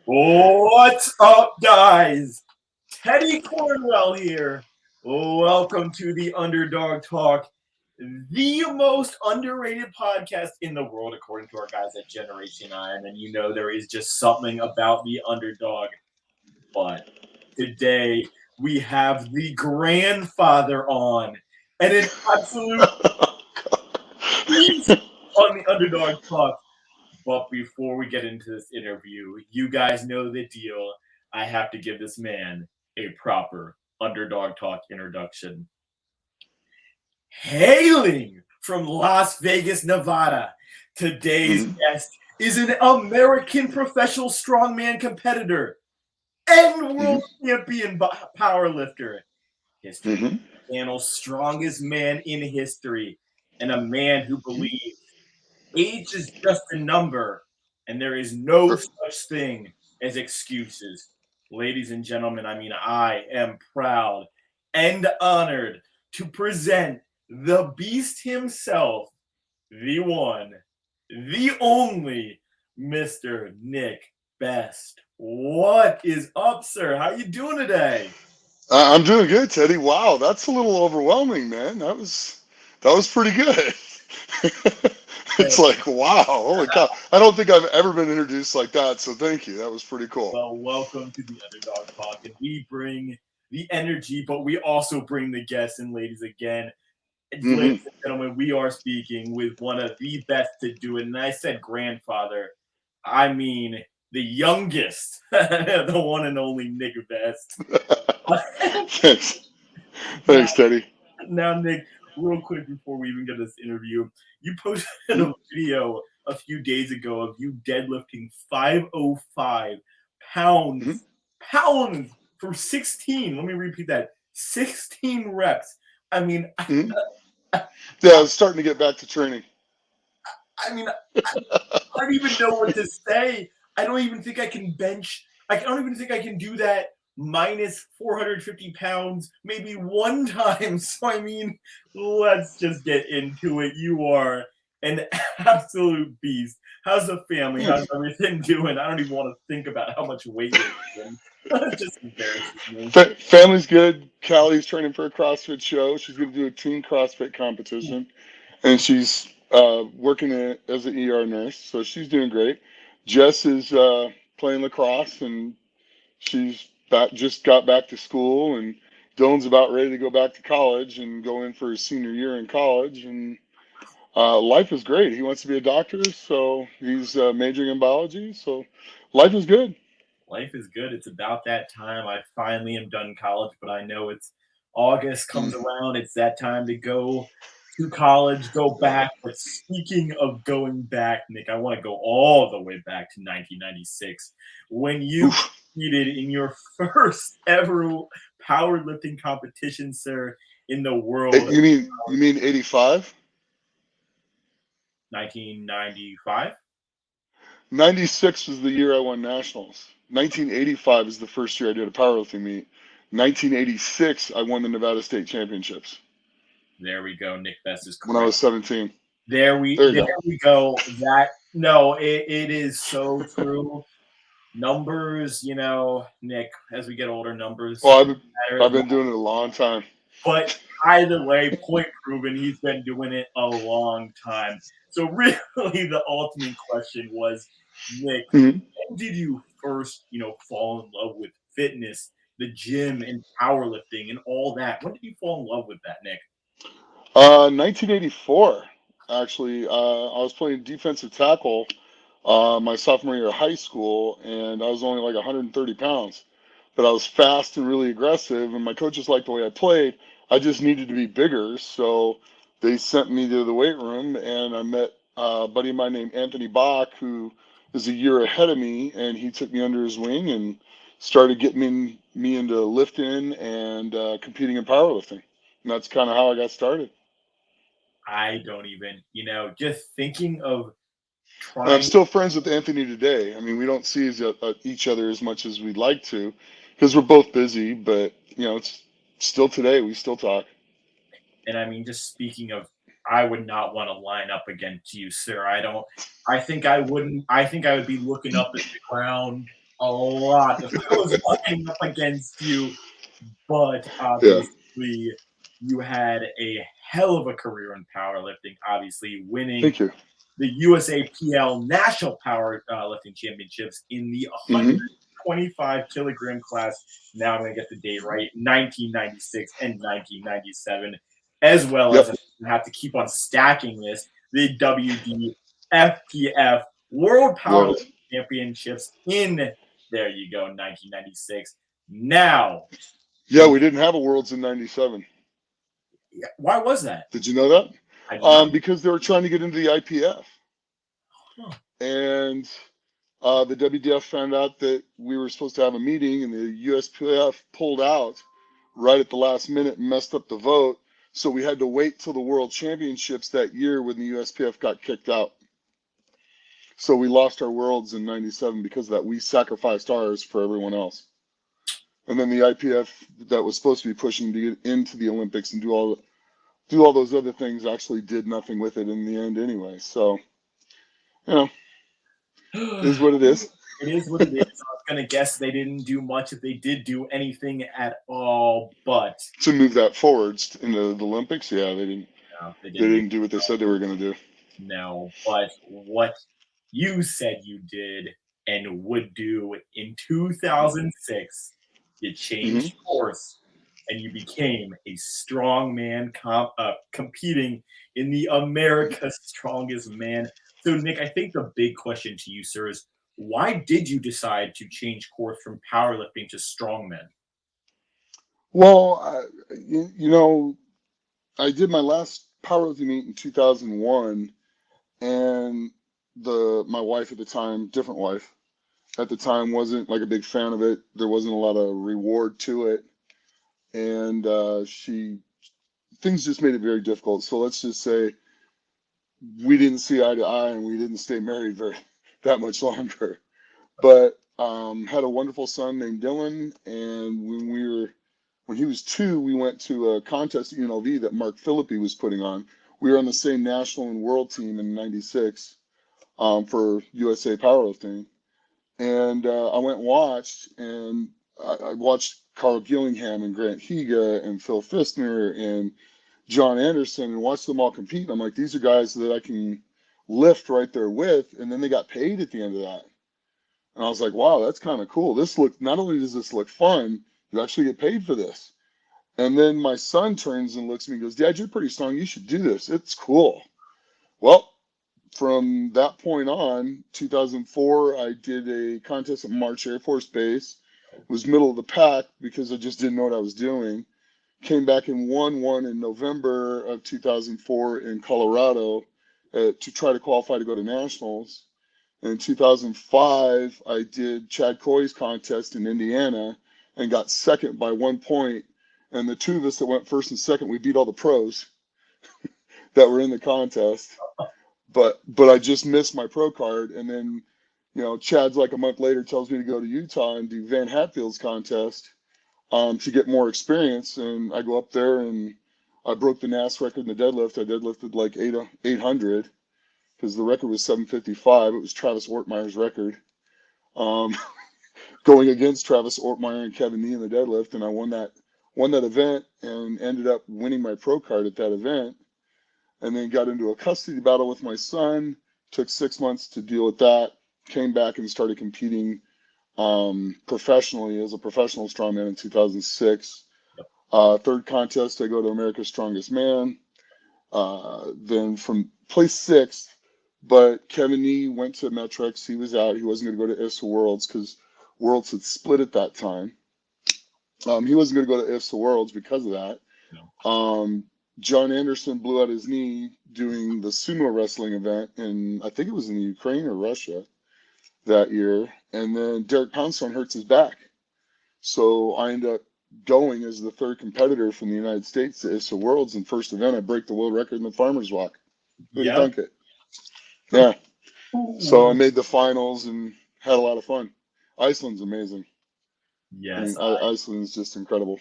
What's up, guys? Teddy Cornwell here. Welcome to the Underdog Talk, the most underrated podcast in the world, according to our guys at Generation 9. And you know, there is just something about the underdog. But today, we have the grandfather on and an absolute beast on the Underdog Talk. But before we get into this interview, you guys know the deal. I have to give this man a proper Underdog Talk introduction. Hailing from Las Vegas, Nevada, today's guest is an American professional strongman competitor and world champion powerlifter. History channel's strongest man in history, and a man who believes age is just a number, and there is no such thing as excuses. Ladies and gentlemen, I am proud and honored to present the beast himself, the one, the only, Mr. Nick Best. What is up, sir? How you doing today? I'm doing good, Teddy. Wow, that's a little overwhelming, man. That was pretty good. It's like, wow, holy cow. I don't think I've ever been introduced like that, so thank you. That was pretty cool. Well, welcome to the Underdog Talk, and we bring the energy, but we also bring the guests. And ladies, again, ladies and gentlemen, we are speaking with one of the best to do it. And I said grandfather, I mean the youngest, the one and only Nick Best. Thanks. Thanks, Teddy. Now, Nick, real quick before we even get this interview, you posted a video a few days ago of you deadlifting 505 pounds, pounds for 16. Let me repeat that: 16 reps. I mean, Yeah, I was starting to get back to training. I don't even know what to say. I don't even think I can bench. I don't even think I can do that minus 450 pounds maybe one time. So, let's just get into it. You are an absolute beast. How's the family? How's everything doing? I don't even want to think about how much weight you're losing. It's just embarrassing me. Family's good. Callie's training for a CrossFit show. She's going to do a team CrossFit competition, and she's working as an ER nurse, so she's doing great. Jess is playing lacrosse, and just got back to school, and Dylan's about ready to go back to college and go in for his senior year in college, and life is great. He wants to be a doctor, so he's majoring in biology. So life is good. Life is good. It's about that time. I finally am done college, but I know it's August comes around. It's that time to go to college, go back. But speaking of going back, Nick, I want to go all the way back to 1996 when you competed in your first ever powerlifting competition, sir, in the world. You mean 85? 1995? 96 was the year I won nationals. 1985 is the first year I did a powerlifting meet. 1986, I won the Nevada State Championships. There we go. Nick Best is correct. When I was 17. There we go. It is so true. Numbers, Nick, as we get older, numbers. Well, I've been doing it a long time. But either way, point proven, he's been doing it a long time. So really, the ultimate question was, Nick, when did you first, fall in love with fitness, the gym, and powerlifting, and all that? When did you fall in love with that, Nick? 1984, actually. I was playing defensive tackle my sophomore year of high school, and I was only like 130 pounds. But I was fast and really aggressive, and my coaches liked the way I played. I just needed to be bigger, so they sent me to the weight room, and I met a buddy of mine named Anthony Bach, who is a year ahead of me, and he took me under his wing and started getting me into lifting and competing in powerlifting. And that's kind of how I got started. I don't even, just thinking of And I'm trying. still friends with Anthony today. I mean, we don't see each other as much as we'd like to because we're both busy, but, it's still today. We still talk. And just speaking of, I would not want to line up against you, sir. I think I wouldn't. I think I would be looking up at the ground. a lot of fellas lining up against you, but Yeah. obviously you had a hell of a career in powerlifting, obviously winning Thank you. the USAPL National Powerlifting Championships in the Hmm. 125 kilogram class. Now I'm going to get the date right, 1996 and 1997, as well as Yep. I have to keep on stacking this, the WDFPF World Powerlifting World. Championships in, there you go, 1996. Now, Yeah, we didn't have a Worlds in '97. why was that? Did you know that? I did not. Because they were trying to get into the IPF, Huh. and the WDF found out that we were supposed to have a meeting, and the USPF pulled out right at the last minute and messed up the vote. So we had to wait till the World Championships that year when the USPF got kicked out. So we lost our Worlds in '97 because of that. We sacrificed ours for everyone else. And then the IPF that was supposed to be pushing to get into the Olympics and do all those other things actually did nothing with it in the end anyway. So, you know, is what it is. It is what it is. I was gonna guess they didn't do much if they did do anything at all, but To move that forwards in the Olympics, yeah, they didn't no, they they didn't do didn't do what they said they were going to do. no. But what you said you did and would do in 2006, you Hmm. changed course and you became a strongman competing in the America's Strongest Man. So, Nick, I think the big question to you, sir, is why did you decide to change course from powerlifting to strongman? Well, you know, I did my last powerlifting meet in 2001, and the my wife at the time, different wife at the time, wasn't like a big fan of it. There wasn't a lot of reward to it, and she things just made it very difficult. So let's just say we didn't see eye to eye, and we didn't stay married very that much longer. But had a wonderful son named Dylan, and when he was 2, we went to a contest at UNLV that Mark Philippi was putting on. We were on the same national and world team in '96 for USA powerlifting, and I went and watched, and I watched Carl Gillingham and Grant Higa and Phil Fistner and John Anderson and watched them all compete. And I'm like, these are guys that I can lift right there with, and then they got paid at the end of that. And I was like, wow, that's kind of cool. Not only does this look fun, you actually get paid for this. And then my son turns and looks at me and goes, Dad, you're pretty strong. You should do this. It's cool. Well, from that point on, 2004, I did a contest at March Air Force Base. It was middle of the pack because I just didn't know what I was doing. Came back and won one in November of 2004 in Colorado to try to qualify to go to nationals. In 2005, I did Chad Coy's contest in Indiana and got second by 1 point. And the two of us that went first and second, we beat all the pros that were in the contest. But I just missed my pro card. And then, Chad's like a month later tells me to go to Utah and do Van Hatfield's contest to get more experience. And I go up there and I broke the NAS record in the deadlift. I deadlifted like 800 because the record was 755. It was Travis Ortmeyer's record. Um, Going against Travis Ortmeyer and Kevin Nee in the deadlift, and I won that event and ended up winning my pro card at that event. And then got into a custody battle with my son. Took 6 months to deal with that. Came back and started competing professionally as a professional strongman in 2006. Third contest, I go to America's Strongest Man. Then from place 6th, but Kevin Nee went to Metrics. He was out. He wasn't going to go to IFSA Worlds because Worlds had split at that time. He wasn't going to go to IFSA Worlds because of that. John Anderson blew out his knee doing the sumo wrestling event, and I think it was in Ukraine or Russia that year. And then Derek Poundstone hurts his back. So I end up going as the third competitor from the United States to IFSA Worlds. And first event, I break the world record in the farmer's walk. Who'd have thunk it? Yeah. So I made the finals and had a lot of fun. Iceland's amazing. Yes. Iceland's just incredible.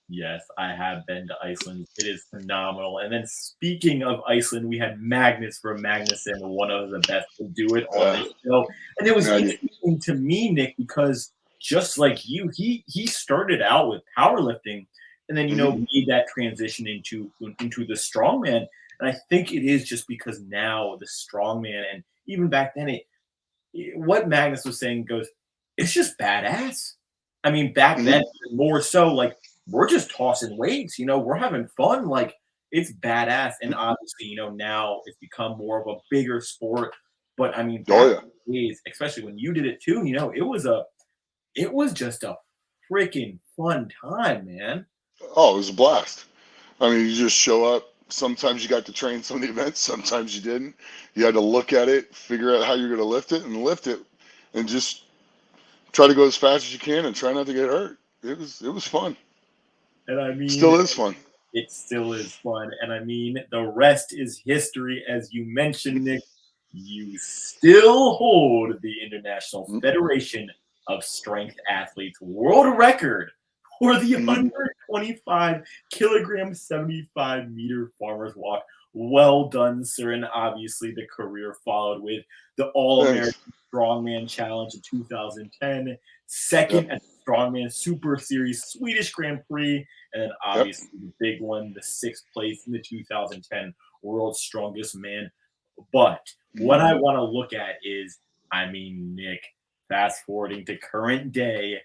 Yes, I have been to Iceland. It is phenomenal. And then speaking of Iceland, we had Magnus from Magnuson, one of the best to do it on Uh, this show. And it was Maggie. interesting to me, Nick, because just like you, he started out with powerlifting and then Hmm. made that transition into the strongman. And I think it is just because now the strongman and even back then what Magnus was saying goes, it's just badass. I mean, back Hmm. then, more so, like, we're just tossing weights, we're having fun. Like, it's badass. And obviously, now it's become more of a bigger sport. But I mean, Oh back yeah. in the days, especially when you did it too, it was just a freaking fun time, man. Oh, it was a blast. I mean, you just show up. Sometimes you got to train some of the events, sometimes you didn't. You had to look at it, figure out how you're going to lift it, and just try to go as fast as you can and try not to get hurt. It was fun. And I mean, Still is fun. it still is fun. And I mean, the rest is history. As you mentioned, Nick, you still hold the International Federation of Strength Athletes world record for the Mm-hmm. 125 kilogram, 75-meter farmer's walk. Well done, sir. And obviously, the career followed with the All Thanks. American Strongman Challenge in 2010, Yep. second at the Strongman Super Series Swedish Grand Prix, and then Yep. obviously the big one, the sixth place in the 2010 World's Strongest Man. But what I want to look at is, I mean, Nick, fast forwarding to current day,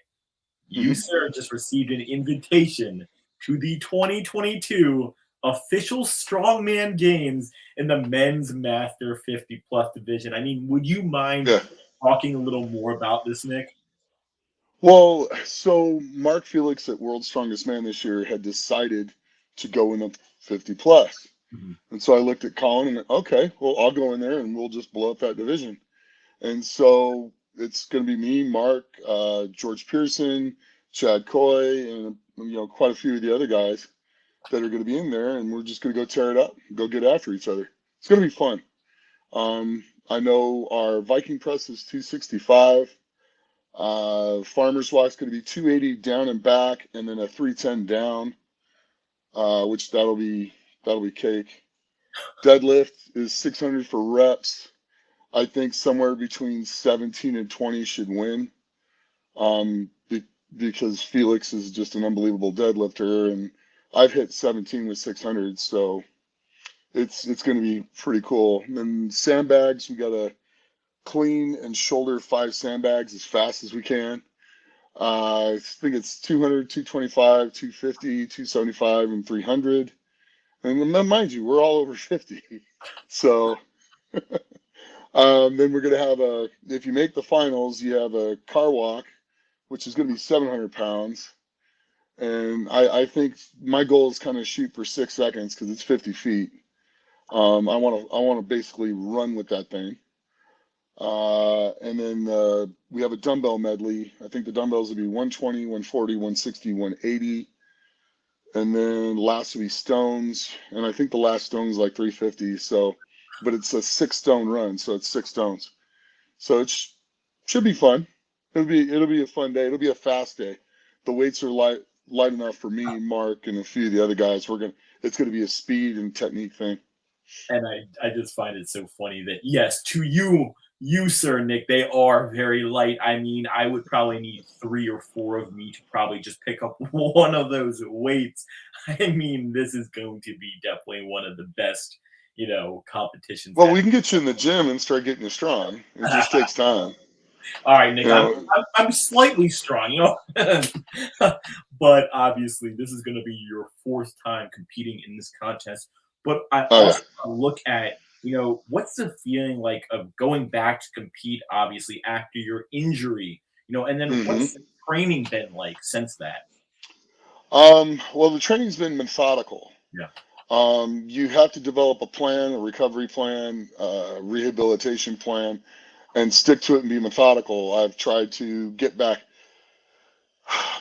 you, Mm-hmm. sir, just received an invitation to the 2022 official Strongman Games in the men's Master 50 plus division. I mean, would you mind Yeah. talking a little more about this, Nick? Well, so Mark Felix at World's Strongest Man this year had decided to go in the 50 plus. Mhm. And so I looked at Colin and okay, well, I'll go in there and we'll just blow up that division. And so it's going to be me, Mark, George Pearson, Chad Coy, and quite a few of the other guys that are going to be in there, and we're just going to go tear it up, go get after each other. It's going to be fun. I know our Viking press is 265. Farmer's walk's going to be 280 down and back, and then a 310 down, which that'll be cake. Deadlift is 600 for reps. I think somewhere between 17 and 20 should win. Because Felix is just an unbelievable deadlifter, and I've hit 17 with 600, so it's going to be pretty cool. And then sandbags, we got to clean and shoulder 5 sandbags as fast as we can. I think it's 200, 225, 250, 275, and 300. And mind you, we're all over 50. So then we're going to have if you make the finals, you have a car walk, which is going to be 700 pounds. And I think my goal is kind of shoot for 6 seconds because it's 50 feet. I want to basically run with that thing. And then we have a dumbbell medley. I think the dumbbells will be 120, 140, 160, 180. And then last will be stones. And I think the last stone's like 350. So, but it's a 6 stone run, so it's 6 stones. So should be fun. It'll be a fun day. It'll be a fast day. The weights are light enough for me, Mark, and a few of the other guys. It's gonna be a speed and technique thing. And I just find it so funny that yes, to you, sir, Nick, they are very light. I mean, I would probably need 3 or 4 of me to probably just pick up one of those weights. I mean, this is going to be definitely one of the best, competitions Well, that. we can get you in the gym and start getting you strong. It just takes time. All right, Nick, You I'm know. I'm, I'm slightly strong, but obviously this is going to be your fourth time competing in this contest. But I Oh yeah. also look at, what's the feeling like of going back to compete, obviously after your injury, and then Hmm. what's the training been like since that? Well, the training's been methodical. Yeah. You have to develop a plan, a recovery plan, a rehabilitation plan, and stick to it and be methodical. I've tried to get back,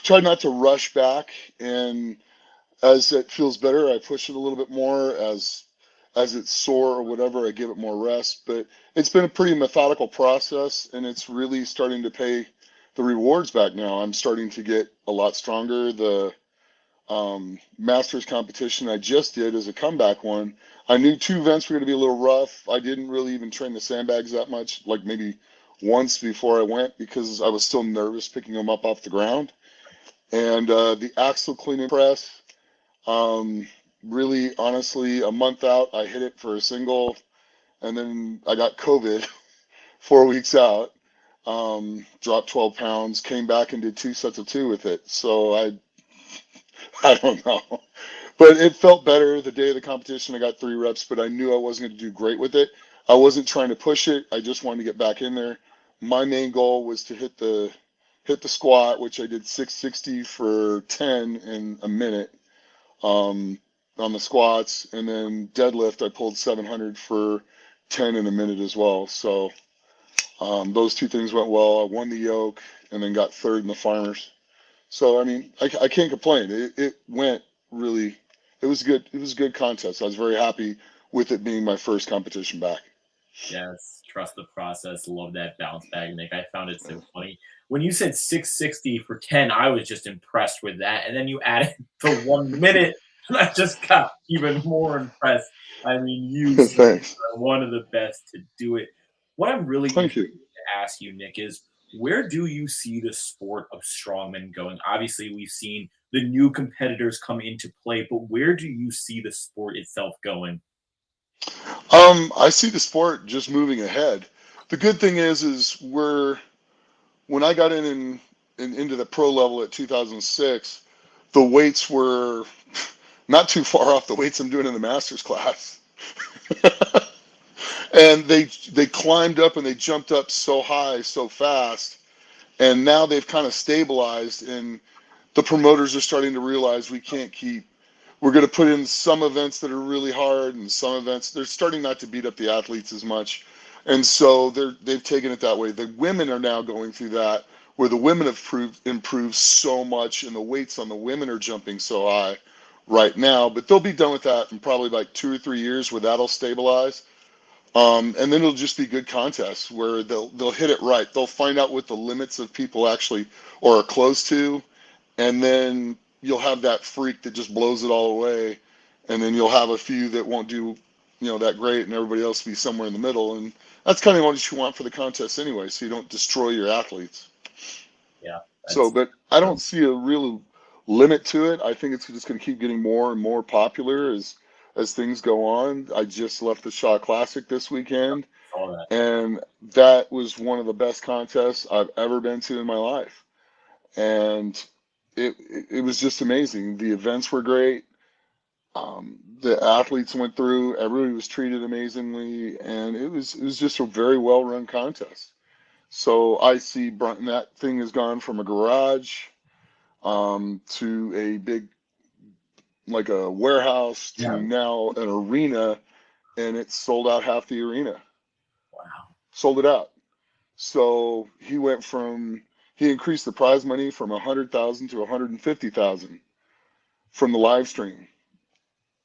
tried not to rush back, and as it feels better, I push it a little bit more. As it's sore or whatever, I give it more rest. But it's been a pretty methodical process, and it's really starting to pay the rewards back now. I'm starting to get a lot stronger. Masters competition I just did as a comeback one. I knew 2 events were going to be a little rough. I didn't really even train the sandbags that much, like maybe once before I went, because I was still nervous picking them up off the ground. And the axle clean and press, really, honestly, a month out, I hit it for a single, and then I got COVID 4 weeks out. Dropped 12 pounds, came back and did 2 sets of 2 with it. So I don't know. But it felt better the day of the competition. I got 3 reps, but I knew I wasn't going to do great with it. I wasn't trying to push it. I just wanted to get back in there. My main goal was to hit the squat, which I did 660 for 10 in a minute on the squats, and then deadlift I pulled 700 for 10 in a minute as well. So those 2 things went well. I won the yoke and then got 3rd in the farmers. So I mean, I can't complain. It went really. It was good. It was a good contest. I was very happy with it being my first competition back. Yes, trust the process. Love that bounce back, Nick. I found it so funny. When you said 660 for 10, I was just impressed with that. And then you added the 1 minute, and I just got even more impressed. I mean, you Thanks. are one of the best to do it. What I'm really Thank interested you. to ask you, Nick, is where do you see the sport of strongman going? Obviously, we've seen the new competitors come into play, but where do you see the sport itself going? I see the sport just moving ahead. The good thing is when I got into the pro level at 2006, the weights were not too far off the weights I'm doing in the master's class. And they climbed up and they jumped up so high so fast, and now they've kind of stabilized, and the promoters are starting to realize we're going to put in some events that are really hard, and some events they're starting not to beat up the athletes as much, and so they've taken it that way. The women are now going through that, where the women have improved so much, and the weights on the women are jumping so high right now. But they'll be done with that in probably like 2 or 3 years, where that'll stabilize. And then it'll just be good contests where they'll hit it right. They'll find out what the limits of people actually or are close to, and then you'll have that freak that just blows it all away, and then you'll have a few that won't do, that great, and everybody else will be somewhere in the middle. And that's kind of what you want for the contest anyway, so you don't destroy your athletes. Yeah, So, that's but I don't see a real limit to it. I think it's just going to keep getting more and more popular as things go on. I just left the Shaw Classic this weekend, all that. and that was one of the best contests I've ever been to in my life. And it was just amazing. The events were great. The athletes went through. Everybody was treated amazingly, and it was just a very well run contest. So I see that thing has gone from a garage to a big, like a warehouse, to Yeah. now an arena, and it sold out half the arena. Wow. Sold it out. So he increased the prize money from 100,000 to 150,000 from the live stream,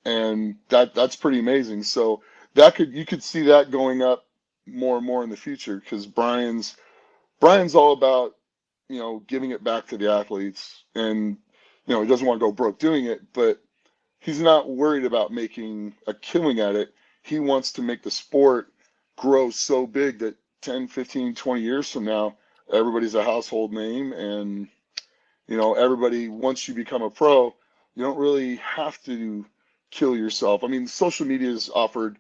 and that's pretty amazing. So you could see that going up more and more in the future, because Brian's all about, giving it back to the athletes, and he doesn't want to go broke doing it, but he's not worried about making a killing at it. He wants to make the sport grow so big that 10, 15, 20 years from now, everybody's a household name, and everybody, once you become a pro, you don't really have to kill yourself. I mean, social media is offered.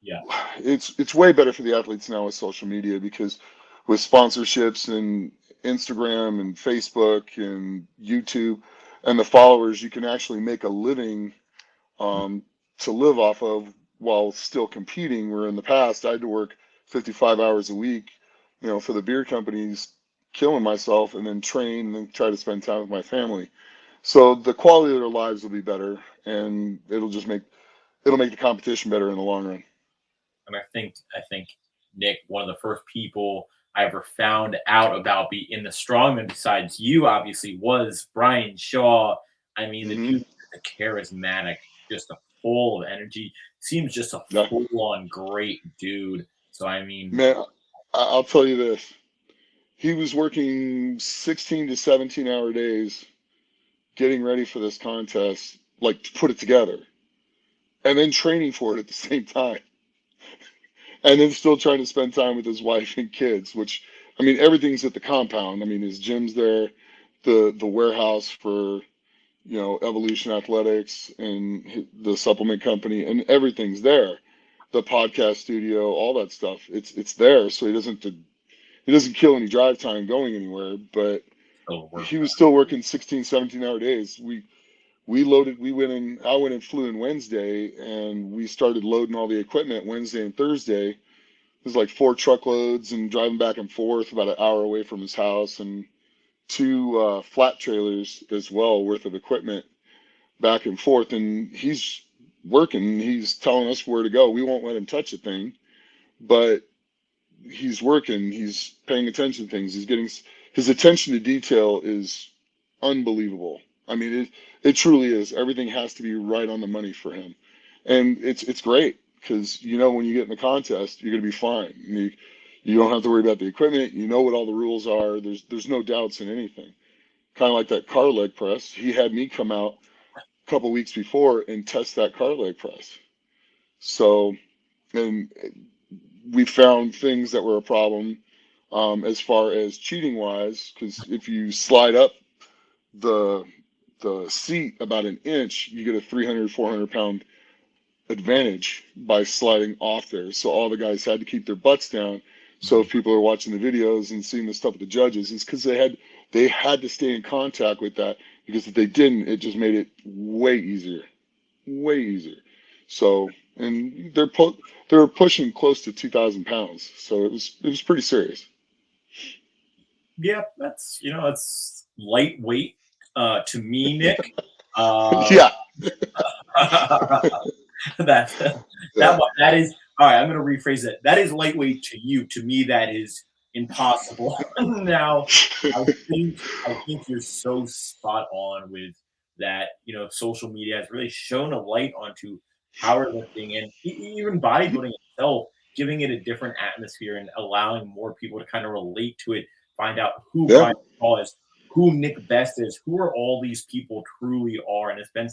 Yeah. It's way better for the athletes now with social media, because with sponsorships and Instagram and Facebook and YouTube and the followers, you can actually make a living to live off of while still competing. Where in the past I had to work 55 hours a week, for the beer companies, killing myself, and then train and then try to spend time with my family. So the quality of their lives will be better, and it'll make the competition better in the long run. And I think Nick, one of the first people I ever found out about be in the strongman besides you, obviously, was Brian Shaw. I mean, the Hmm. dude is a charismatic, just a full of energy. Seems just a Yeah, full on great dude. So I mean, man, I'll tell you this. He was working 16 to 17 hour days getting ready for this contest, like to put it together, and then training for it at the same time, and then still trying to spend time with his wife and kids, which, I mean, everything's at the compound. I mean, his gym's there, the warehouse for, Evolution Athletics and the supplement company, and everything's there. The podcast studio, all that stuff. It's there, so he doesn't kill any drive time going anywhere, but he was still working 16, 17-hour days. I went and flew in Wednesday, and we started loading all the equipment Wednesday and Thursday. It was like 4 truckloads and driving back and forth about an hour away from his house, and 2 flat trailers as well worth of equipment back and forth. And he's working. He's telling us where to go. We won't let him touch a thing, but he's working. He's paying attention to things. His attention to detail is unbelievable. I mean, it truly is. Everything has to be right on the money for him, and it's great because when you get in the contest, you're gonna be fine. You don't have to worry about the equipment. You know what all the rules are. There's no doubts in anything. Kind of like that car leg press. He had me come out a couple weeks before and test that car leg press. So, and we found things that were a problem as far as cheating wise, because if you slide up the seat about an inch, you get a 300, 400-pound advantage by sliding off there. So all the guys had to keep their butts down. So if people are watching the videos and seeing the stuff with the judges, it's because they had to stay in contact with that, because if they didn't, it just made it way easier. So, and they're pushing close to 2,000 pounds. So it was pretty serious. Yeah, it's lightweight to me, Nick. Yeah. that is all right. I'm going to rephrase it. That is lightweight to you. To me, that is impossible. Now, I think you're so spot on with that. Social media has really shown a light onto powerlifting and even bodybuilding itself, giving it a different atmosphere and allowing more people to kind of relate to it, find out who Yeah. Brian Hall is, who Nick Best is, who are all these people truly are, and it's been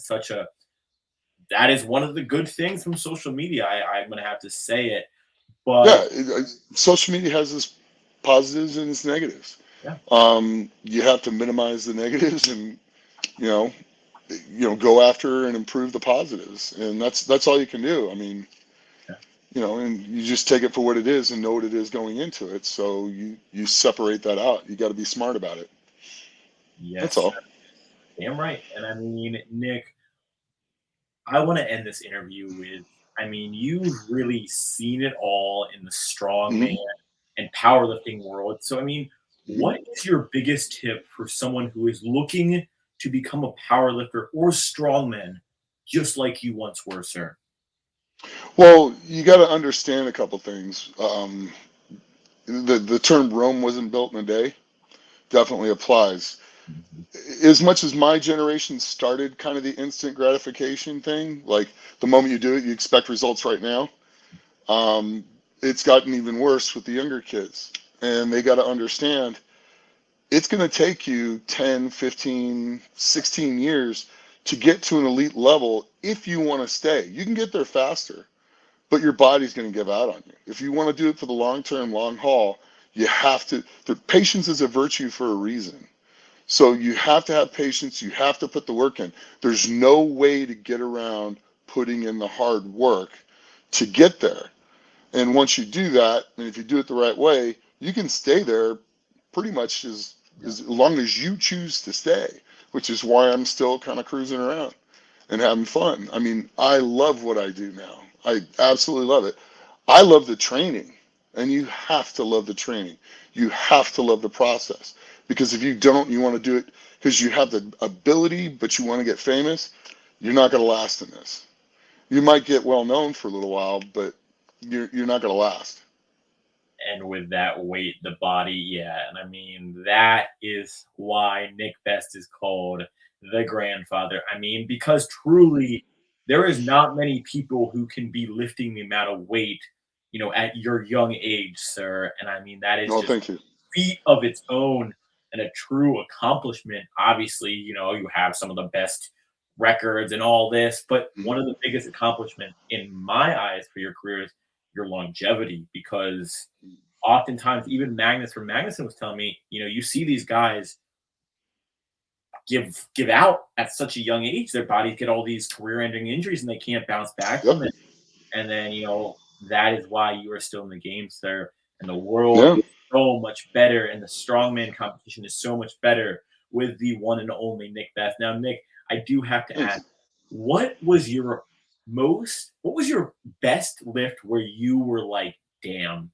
that is one of the good things from social media. I'm going to have to say it, but social media has its positives and its negatives. yeah. You have to minimize the negatives and go after and improve the positives, and that's all you can do. I mean, and you just take it for what it is and know what it is going into it. So you separate that out. You got to be smart about it. Yes, that's all. Damn right. And I mean, Nick, I want to end this interview with, you've really seen it all in the strongman and powerlifting world. So, what is your biggest tip for someone who is looking to become a powerlifter or strongman, just like you once were, sir? Well, you got to understand a couple things. The term Rome wasn't built in a day definitely applies. As much as my generation started kind of the instant gratification thing, like the moment you do it, you expect results right now. It's gotten even worse with the younger kids, and they got to understand it's going to take you 10, 15, 16 years to get to an elite level if you want to stay. You can get there faster, but your body's going to give out on you. If you want to do it for the long term, long haul, you have to. The patience is a virtue for a reason. So you have to have patience. You have to put the work in. There's no way to get around putting in the hard work to get there. And once you do that, and if you do it the right way, you can stay there pretty much as long as you choose to stay, which is why I'm still kind of cruising around and having fun. I mean, I love what I do now. I absolutely love it. I love the training, and you have to love the training. You have to love the process, because if you don't, you want to do it because you have the ability, but you want to get famous, you're not going to last in this. You might get well known for a little while, but you're not going to last. And with that weight, the body, yeah. And that is why Nick Best is called the grandfather. Because truly, there is not many people who can be lifting the amount of weight, at your young age, sir. And that is No, just thank you. feat of its own. and a true accomplishment. Obviously, you have some of the best records and all this, but one of the biggest accomplishments in my eyes for your career is your longevity, because oftentimes even Magnus from Magnuson was telling me, you see these guys give out at such a young age, their bodies get all these career-ending injuries and they can't bounce back Yep. from it. And then, that is why you are still in the game, sir. And the world Yeah. is so much better, and the strongman competition is so much better with the one and only Nick Best. Now, Nick, I do have to ask, Thanks. what was your best lift where you were like, damn,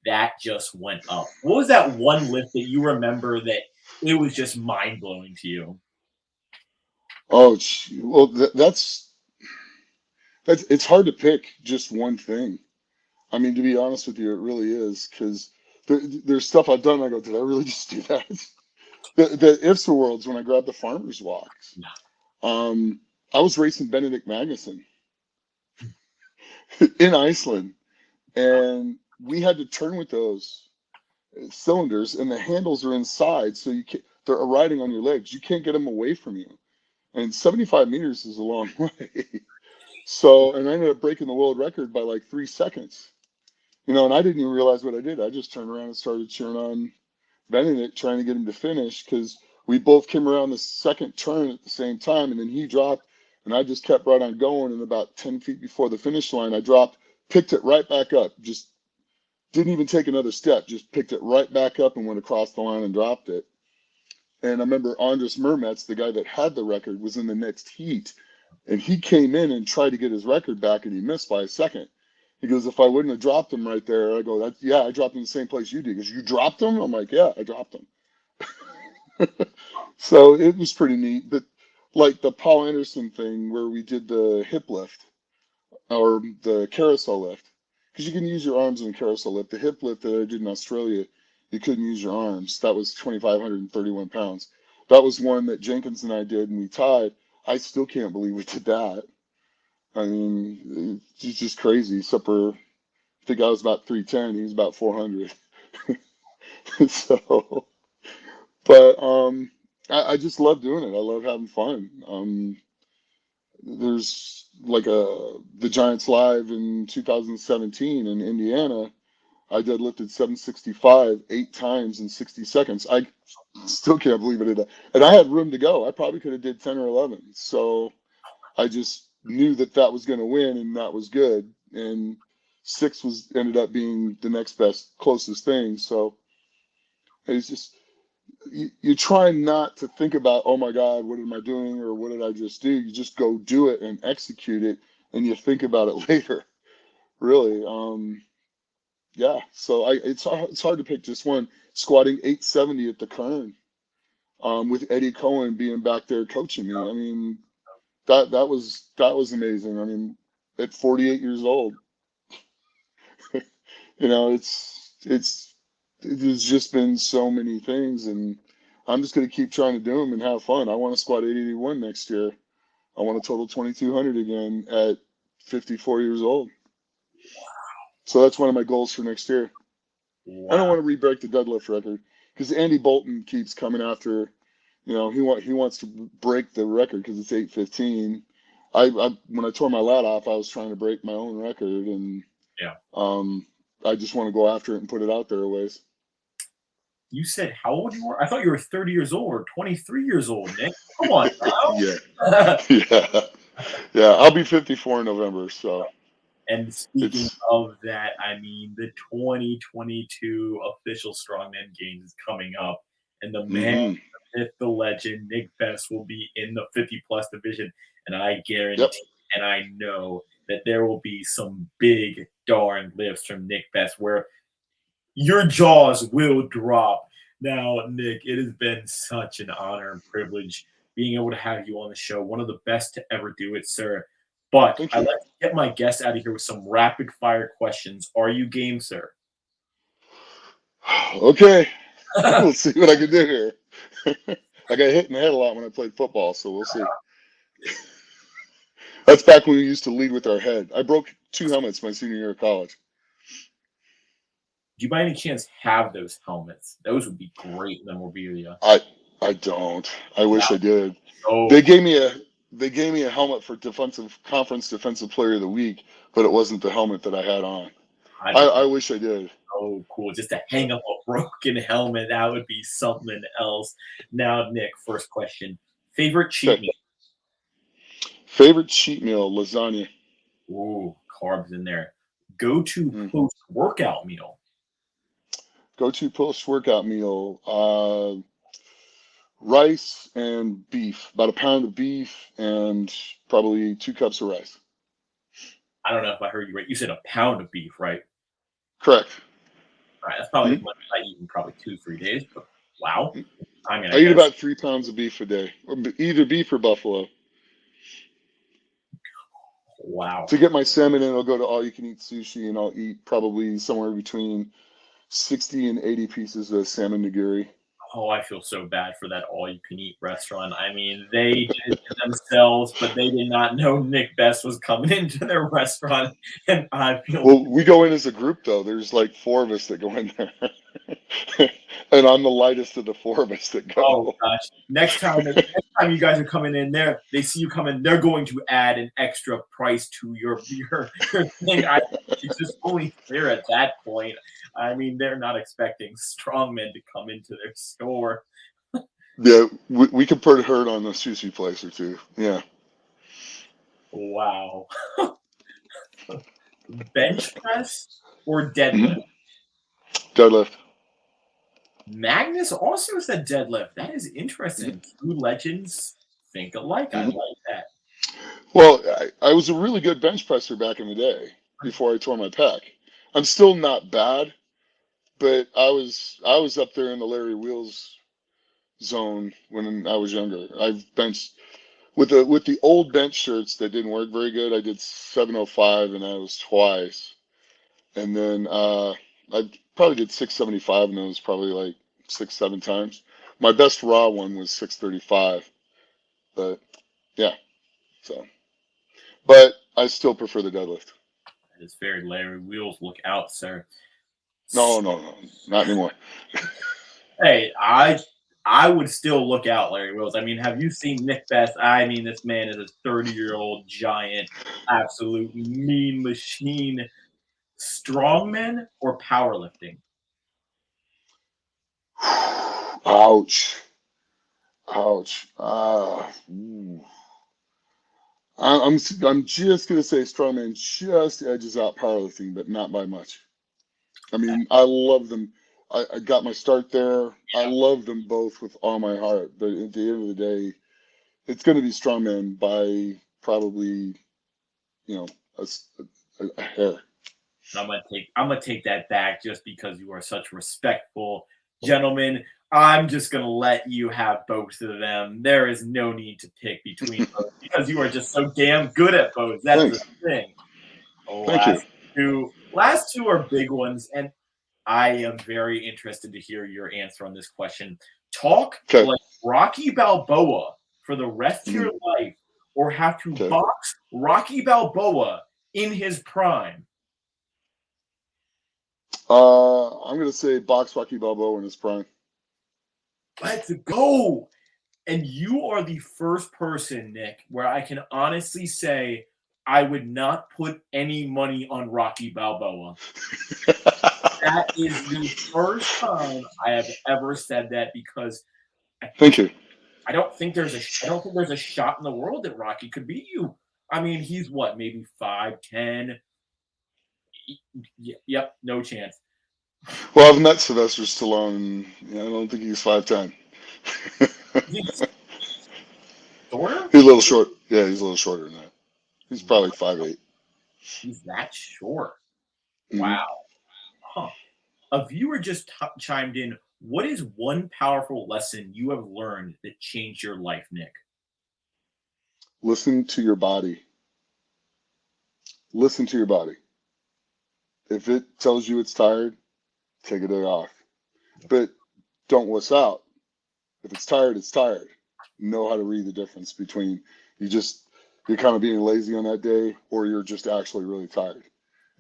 that just went up? What was that one lift that you remember that it was just mind blowing to you? Oh, well, that's it's hard to pick just one thing. I mean, to be honest with you, it really is, because there's stuff I've done. I go, did I really just do that? The ifs are worlds when I grabbed the farmer's walks. Um, I was racing Benedict Magnuson in Iceland, and we had to turn with those cylinders, and the handles are inside, so you can't, they're riding on your legs. You can't get them away from you. And 75 meters is a long way. So, and I ended up breaking the world record by like 3 seconds. And I didn't even realize what I did. I just turned around and started cheering on Benedict, trying to get him to finish, because we both came around the second turn at the same time, and then he dropped, and I just kept right on going. And about 10 feet before the finish line, I dropped, picked it right back up, just didn't even take another step, just picked it right back up and went across the line and dropped it. And I remember Andres Mermetz, the guy that had the record, was in the next heat, and he came in and tried to get his record back, and he missed by a second. He goes, if I wouldn't have dropped him right there, I go, yeah, I dropped him the same place you did. He goes, you dropped him? I'm like, yeah, I dropped him. So it was pretty neat. But like the Paul Anderson thing where we did the hip lift or the carousel lift, because you can use your arms in the carousel lift. The hip lift that I did in Australia, you couldn't use your arms. That was 2,531 pounds. That was one that Jenkins and I did, and we tied. I still can't believe we did that. I mean, it's just crazy. Except for, I think I was about 310, he was about 400. So, but I just love doing it. I love having fun. There's like the Giants Live in 2017 in Indiana. I deadlifted 765 8 times in 60 seconds. I still can't believe I did that. And I had room to go. I probably could have did 10 or 11. So I just knew that that was going to win, and that was good. And six was ended up being the next best, closest thing. So it's just you try not to think about, oh my God, what am I doing, or what did I just do? You just go do it and execute it, and you think about it later. Really, yeah. So it's hard to pick just one. Squatting 870 at the Kern, with Eddie Cohen being back there coaching me. I mean, that was amazing. I mean, at 48 years old, there's just been so many things, and I'm just gonna keep trying to do them and have fun. I want to squat 881 next year. I want to total 2,200 again at 54 years old. So that's one of my goals for next year. I don't Wow. want to re-break the deadlift record, because Andy Bolton keeps coming after. He wants to break the record because it's 815. I when I tore my lat off, I was trying to break my own record, and Yeah. I just want to go after it and put it out there a ways. You said how old you were? I thought you were 30 years old or 23 years old, Nick. Come on Yeah, now. yeah, yeah. I'll be 54 in November, so And speaking it's of that, I mean, the 2022 official Strongman Games is coming up, and the man, hmm the myth, the legend, Nick Best will be in the 50 plus division, and I Yep. guarantee and I know that there will be some big darn lifts from Nick Best where your jaws will drop. Now, Nick, it has been such an honor and privilege being able to have you on the show. One of the best to ever do it, sir. But Thank I like you. to get my guests out of here with some rapid fire questions. Are you game, sir? Okay, we'll see what I can do here. I got hit in the head a lot when I played football, so we'll see. That's back when we used to lead with our head. I broke 2 helmets my senior year of college. Do you by any chance have those helmets? Those would be great memorabilia. I don't. I wish I did. So They gave me a helmet for conference defensive player of the week, but it wasn't the helmet that I had on. I wish I did. so cool. Just to hang up a broken helmet, that would be something else. Now, Nick, first question. Favorite cheat Okay. meal? Favorite cheat meal, lasagna. Ooh, carbs in there. Go to Mm. post-workout meal. Go-to post-workout meal, rice and beef. About a pound of beef and probably 2 cups of rice. I don't know if I heard you right. You said a pound of beef, right? Correct. All right, that's probably as Mhm. much as I eat in probably 2-3 days. But wow. I mean, I I eat guess about 3 pounds of beef a day, or either beef or buffalo. wow. To get my salmon in, I'll go to all-you-can-eat sushi, and I'll eat probably somewhere between 60 and 80 pieces of salmon nigiri. Oh, I feel so bad for that all-you-can-eat restaurant. I mean, they did it to themselves, but they did not know Nick Best was coming into their restaurant, and I feel Well, we go in as a group, though. There's like 4 of us that go in there. And I'm the lightest of the 4 of us that oh go. gosh. Next time you guys are coming in there, they see you coming, they're going to add an extra price to your thing. It's just only fair at that point. I mean, they're not expecting strongmen to come into their store. Yeah, we could put hurt on the sushi place or two. Yeah. Wow. Bench press or deadlift? Mhm. Deadlift. Magnus also said deadlift. That is interesting. Two legends think alike. I Mhm. like that. Well, I was a really good bench presser back in the day before I tore my pec. I'm still not bad, but I was up there in the Larry Wheels zone when I was younger. I've benched with the old bench shirts that didn't work very good. I did 705 and I was twice, and then I probably did 675 and it was probably like 6 7 times. My best raw one was 635, but yeah. So, but I still prefer the deadlift. That is very Larry Wheels. Look out, sir. No, no, no, not anymore. Hey, I would still look out, Larry Wheels. I mean, have you seen Nick Best? I mean, this man is a 30-year-old giant, absolute mean machine. Strongman or powerlifting? Ouch, ouch. Ooh. I'm just gonna say strongman just edges out powerlifting, but not by much. I mean, I love them. I got my start there. I love them both with all my heart. But at the end of the day, it's going to be strongman by probably, you know, a, a hair. I'm gonna take that back just because you are such respectful gentlemen. I'm just gonna let you have both of them. There is no need to pick between both because you are just so damn good at both. That's the Thanks. thing. Thank you. Last two are big ones, and I am very interested to hear your answer on this question. Talk Okay. like Rocky Balboa for the rest of your Mhm. life, or have to Okay. box Rocky Balboa in his prime. I'm going to say box Rocky Balboa in his prime. Let's go. And you are the first person, Nick, where I can honestly say I would not put any money on Rocky Balboa. That is the first time I have ever said that because I, Thank you. I don't think there's a shot in the world that Rocky could beat you. I mean, he's what, maybe 5'10". Yep, no chance. Well, I've met Sylvester Stallone. Yeah, I don't think he's 5'10". He's shorter? He's a little short. Yeah, he's a little shorter than that. He's probably 5'8". He's that short. Mm-hmm. Wow. Huh. A viewer just chimed in. What is one powerful lesson you have learned that changed your life, Nick? Listen to your body. Listen to your body. If it tells you it's tired, take a day off. But don't wuss out. If it's tired, it's tired. Know how to read the difference between you just you're kind of being lazy on that day or you're just actually really tired.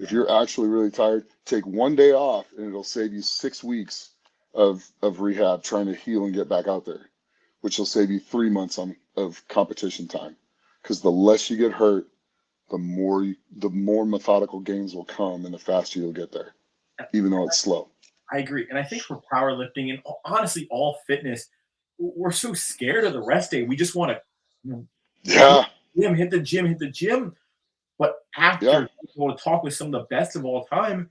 If you're actually really tired, take 1 day off and it'll save you 6 weeks of rehab trying to heal and get back out there, which will save you 3 months of competition time. Because the less you get hurt, the more methodical gains will come and the faster you'll get there, even though it's slow. I agree. And I think for powerlifting and honestly all fitness, we're so scared of the rest day. We just want to Yeah, hit the gym, hit the gym. But yeah. after people talk with some of the best of all time,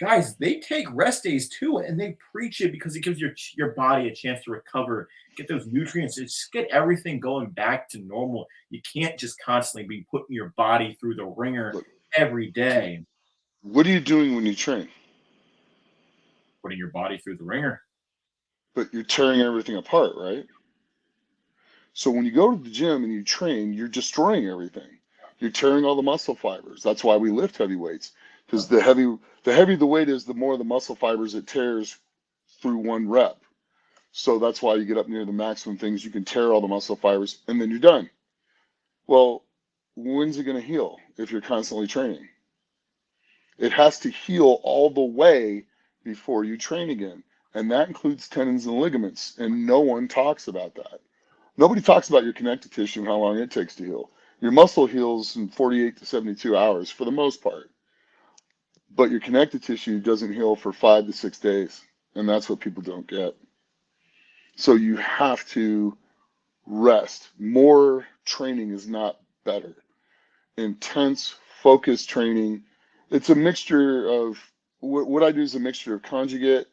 guys, they take rest days too, and they preach it because it gives your body a chance to recover, get those nutrients, just get everything going back to normal. You can't just constantly be putting your body through the ringer Look, every day, what are you doing when you train? putting your body through the ringer. But you're tearing everything apart, right? So when you go to the gym and you train, you're destroying everything. You're tearing all the muscle fibers. That's why we lift heavy weights. Because the heavier the weight is, the more the muscle fibers it tears through 1 rep. So that's why you get up near the maximum things, you can tear all the muscle fibers and then you're done. Well, when's it going to heal if you're constantly training? It has to heal all the way before you train again. And that includes tendons and ligaments. And no one talks about that. Nobody talks about your connective tissue and how long it takes to heal. Your muscle heals in 48 to 72 hours for the most part. But your connective tissue doesn't heal for 5 to 6 days. And that's what people don't get. So you have to rest. More training is not better. Intense, focused training. It's a mixture of what I do is a mixture of conjugate,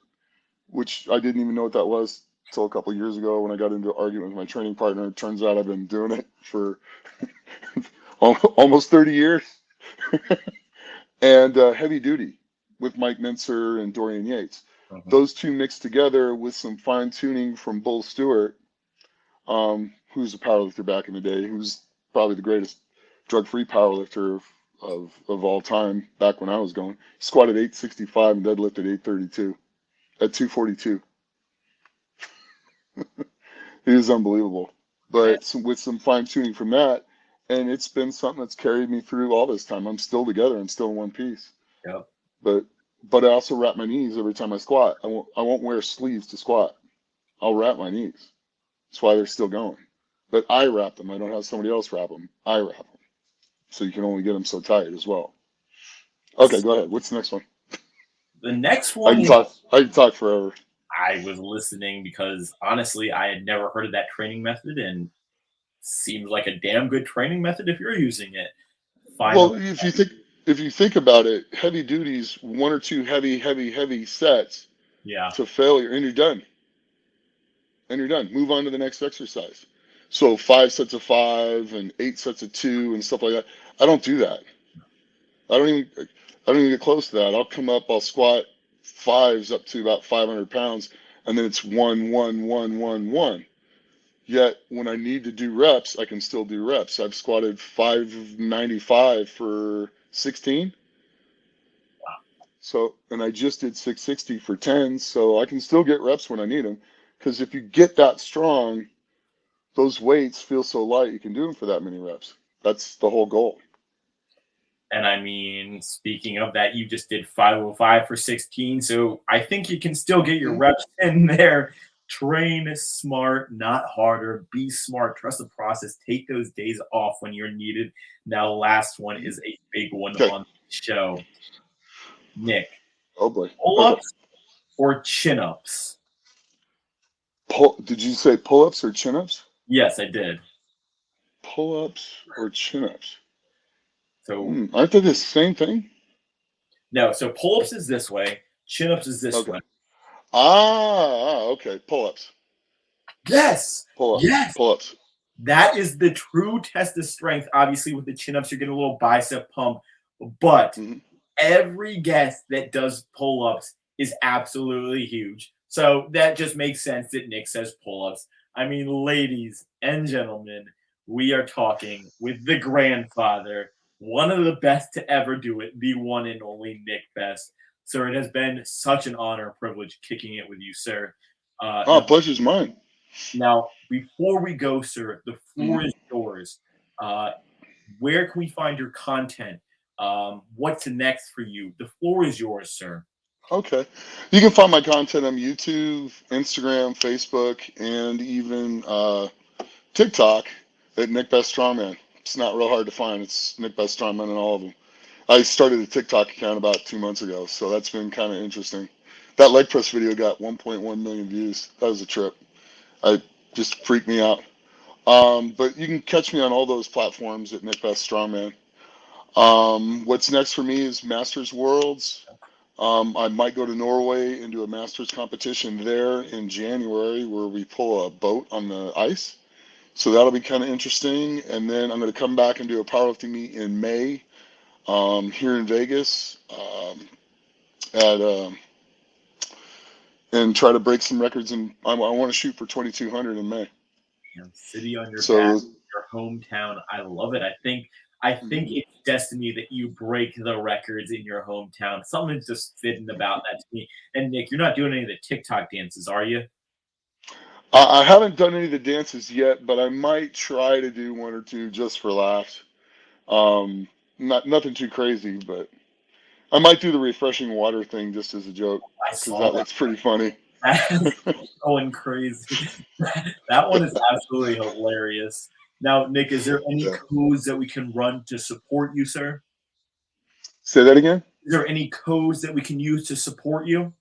which I didn't even know what that was until a couple of years ago when I got into an argument with my training partner. It turns out I've been doing it for almost 30 years. And heavy duty with Mike Mincer and Dorian Yates. Those two mixed together with some fine tuning from Bull Stewart, who's a powerlifter back in the day, who's probably the greatest drug-free powerlifter of all time back when I was going. He squatted 865 and deadlifted 832 at 242. He was unbelievable. But with some fine tuning from that, and it's been something that's carried me through all this time. I'm still together. I'm still in one piece. Yep. But I also wrap my knees every time I squat. I won't wear sleeves to squat. I'll wrap my knees. That's why they're still going. But I wrap them. I don't have somebody else wrap them. I wrap them. So you can only get them so tight as well. Okay, go ahead. What's the next one? The next I one can talk. I can talk forever. I was listening because honestly, I had never heard of that training method, and seems like a damn good training method if you're using it. Well, if you think about it, heavy duties, 1 or 2 heavy sets Yeah. to failure, and you're done. And you're done. Move on to the next exercise. So 5 sets of 5 and 8 sets of 2 and stuff like that. I don't do that. I don't even get close to that. I'll come up, I'll squat 5s up to about 500 pounds, and then it's 1, 1, 1, 1, 1. Yet when I need to do reps, I can still do reps. I've squatted 595 for 16. So, and I just did 660 for 10, so I can still get reps when I need them. Because if you get that strong, those weights feel so light, you can do them for that many reps. That's the whole goal. And I mean, speaking of that, you just did 505 for 16. So I think you can still get your reps in there. Train smart, not harder. Be smart. Trust the process. Take those days off when you're needed. Now, last one is a big one on the show. Nick. Oh boy. Pull-ups or chin-ups? Did you say pull-ups or chin-ups? Yes, I did. Pull-ups or chin-ups? So aren't they the same thing? No, so pull-ups is this way, chin-ups is this way. Okay. Pull-ups. Yes. Pull-ups. Yes. Pull-ups. That is the true test of strength. Obviously, with the chin-ups, you're getting a little bicep pump. But every guest that does pull-ups is absolutely huge. So that just makes sense that Nick says pull-ups. I mean, ladies and gentlemen, we are talking with the grandfather, one of the best to ever do it, the one and only Nick Best. Sir, it has been such an honor and privilege kicking it with you, sir. Pleasure's mine. Now, before we go, sir, the floor is yours. Where can we find your content? What's next for you? The floor is yours, sir. Okay. You can find my content on YouTube, Instagram, Facebook, and even TikTok at Nick Best Strongman. It's not real hard to find. It's Nick Best Strongman in all of them. I started a TikTok account about 2 months ago, so that's been kind of interesting. That leg press video got 1.1 million views. That was a trip. I just freaked me out. But you can catch me on all those platforms at Nick Best Strongman. What's next for me is Masters Worlds. I might go to Norway and do a Masters competition there in January where we pull a boat on the ice. So that'll be kind of interesting. And then I'm going to come back and do a powerlifting meet in May here in Vegas at and try to break some records. And I want to shoot for 2,200 in May. City on your So back, your hometown. I love it. I think it's destiny that you break the records in your hometown. Something's just fitting about that to me. And Nick, you're not doing any of the TikTok dances, are you? I haven't done any of the dances yet, but I might try to do one or two just for laughs. Nothing too crazy, but I might do the refreshing water thing just as a joke I because saw that that. looks pretty funny. That's going crazy. That one is absolutely hilarious. Now, Nick, is there any Yeah. codes that we can run to support you, sir? Say that again? Is there any codes that we can use to support you?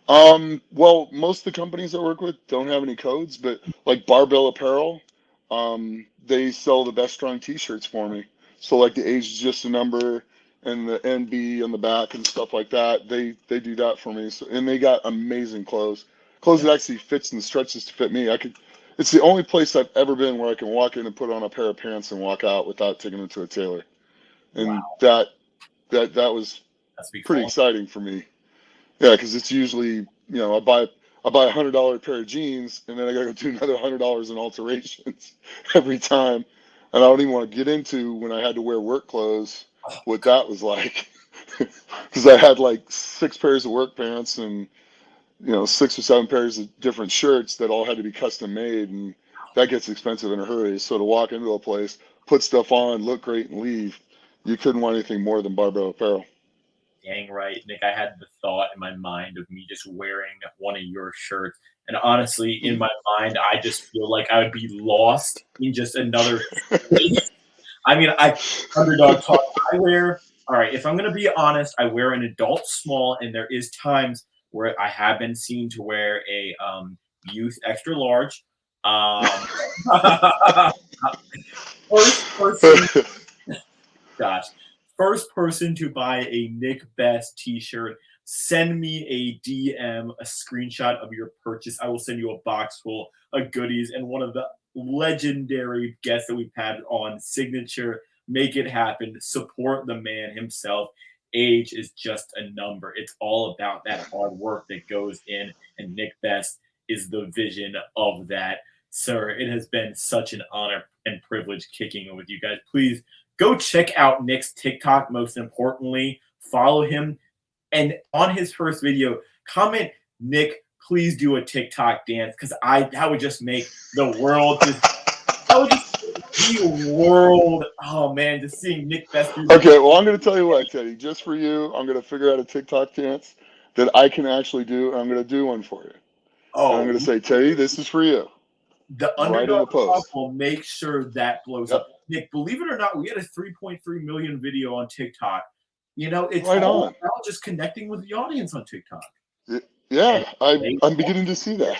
Well, most of the companies I work with don't have any codes, but like Barbell Apparel, they sell the Best Strong t-shirts for me. So like the age is just a number and the NB on the back and stuff like that, they do that for me. So and they got amazing clothes. Clothes that actually fits and stretches to fit me. It's the only place I've ever been where I can walk in and put on a pair of pants and walk out without taking them to a tailor. And Wow, that was that's be pretty fun. exciting for me. Yeah, because it's usually, I buy $100 pair of jeans and then I gotta go do another $100 in alterations every time. And I don't even want to get into when I had to wear work clothes, what that was like. Because I had like 6 pairs of work pants and 6 or 7 pairs of different shirts that all had to be custom made, and that gets expensive in a hurry. So to walk into a place, put stuff on, look great, and leave, you couldn't want anything more than Barbell Apparel. Dang right, Nick. I had the thought in my mind of me just wearing one of your shirts. And honestly, in my mind, I just feel like I would be lost in just another place. I mean, Underdog talk. All right, if I'm going to be honest, I wear an adult small, and there is times where I have been seen to wear a youth extra large. First person, gosh, first person to buy a Nick Best t-shirt, send me a DM, a screenshot of your purchase. I will send you a box full of goodies and one of the legendary guests that we've had on signature. Make it happen. Support the man himself. Age is just a number. It's all about that hard work that goes in, and Nick Best is the vision of that. Sir, it has been such an honor and privilege kicking it with you guys. Please go check out Nick's TikTok. Most importantly, follow him. And on his first video, comment, Nick, please do a TikTok dance, because that would just make the world the world. Oh man, just seeing Nick Best do that. Okay, well, I'm going to tell you what, Teddy. Just for you, I'm going to figure out a TikTok dance that I can actually do, and I'm going to do one for you. And I'm Oh, going to say, Teddy, this is for you. the Right in Underdog the post. will make sure that blows Yep. up. Nick, believe it or not, we had a 3.3 million video on TikTok. It's Right all on. about just connecting with the audience on TikTok. Yeah, And I'm beginning to see that.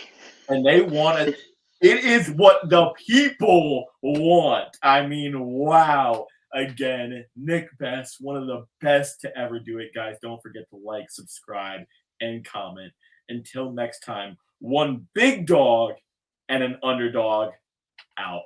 and they want it. It is what the people want. I mean, wow. Again, Nick Best, one of the best to ever do it, guys. Don't forget to like, subscribe, and comment. Until next time, one big dog and an underdog out.